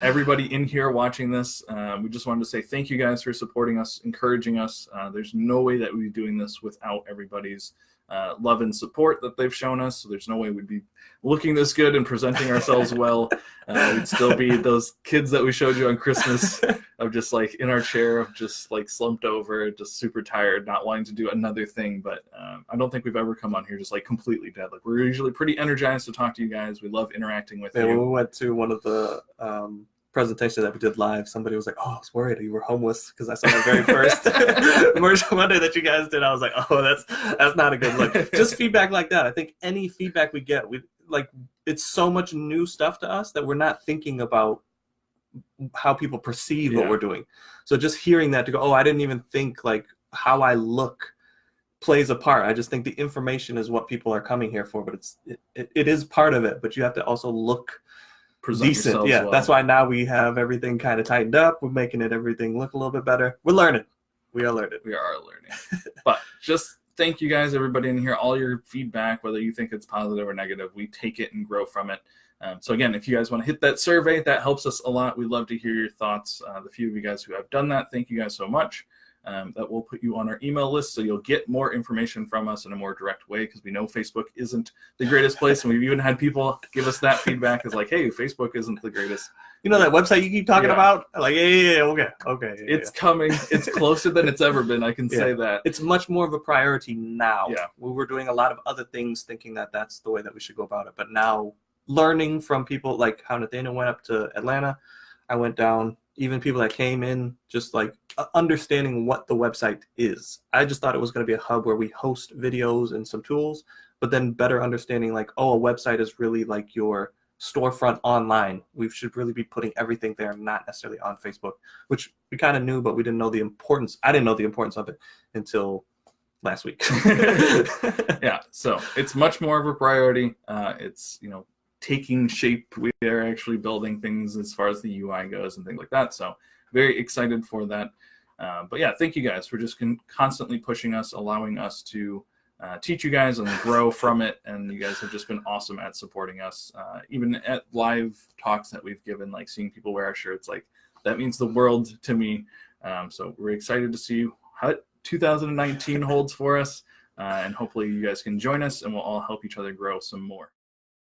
everybody in here watching this, we just wanted to say thank you guys for supporting us, encouraging us. There's no way that we'd be doing this without everybody's love and support that they've shown us. So there's no way we'd be looking this good and presenting ourselves well. We'd still be those kids that we showed you on Christmas of just like in our chair, of just like slumped over, just super tired, not wanting to do another thing. But I don't think we've ever come on here just like completely dead. Like we're usually pretty energized to talk to you guys. We love interacting with you. When we went to one of the presentation that we did live, somebody was like, "Oh, I was worried you were homeless," because I saw the very first Merch Monday that you guys did. I was like, "Oh, that's not a good look." Just feedback like that. I think any feedback we get, it's so much new stuff to us that we're not thinking about how people perceive what we're doing. So just hearing that to go, "Oh, I didn't even think like how I look plays a part." I just think the information is what people are coming here for, but it is part of it. But you have to also look decent. Yeah, well. That's why now we have everything kind of tightened up. We're making everything look a little bit better. We're learning. We are learning. But just thank you guys, everybody in here, all your feedback, whether you think it's positive or negative, we take it and grow from it. So again, if you guys want to hit that survey, that helps us a lot. We'd love to hear your thoughts. The few of you guys who have done that, thank you guys so much. That will put you on our email list, so you'll get more information from us in a more direct way, because we know Facebook isn't the greatest place, and we've even had people give us that feedback as like, "Hey, Facebook isn't the greatest." You know that website you keep talking about? Like, okay. It's coming. It's closer than it's ever been. I can say that. It's much more of a priority now. Yeah, we were doing a lot of other things, thinking that that's the way that we should go about it. But now, learning from people like how Nathaniel went up to Atlanta, I went down. Even people that came in, just like understanding what the website is. I just thought it was going to be a hub where we host videos and some tools, but then better understanding like, oh, a website is really like your storefront online. We should really be putting everything there, not necessarily on Facebook, which we kind of knew, but we didn't know the importance. I didn't know the importance of it until last week. Yeah, so it's much more of a priority. It's, taking shape. We are actually building things as far as the UI goes and things like that. So very excited for that. But yeah, thank you guys for just constantly pushing us, allowing us to teach you guys and grow from it. And you guys have just been awesome at supporting us. Even at live talks that we've given, like seeing people wear our shirts, like that means the world to me. So we're excited to see how 2019 holds for us. And hopefully you guys can join us and we'll all help each other grow some more.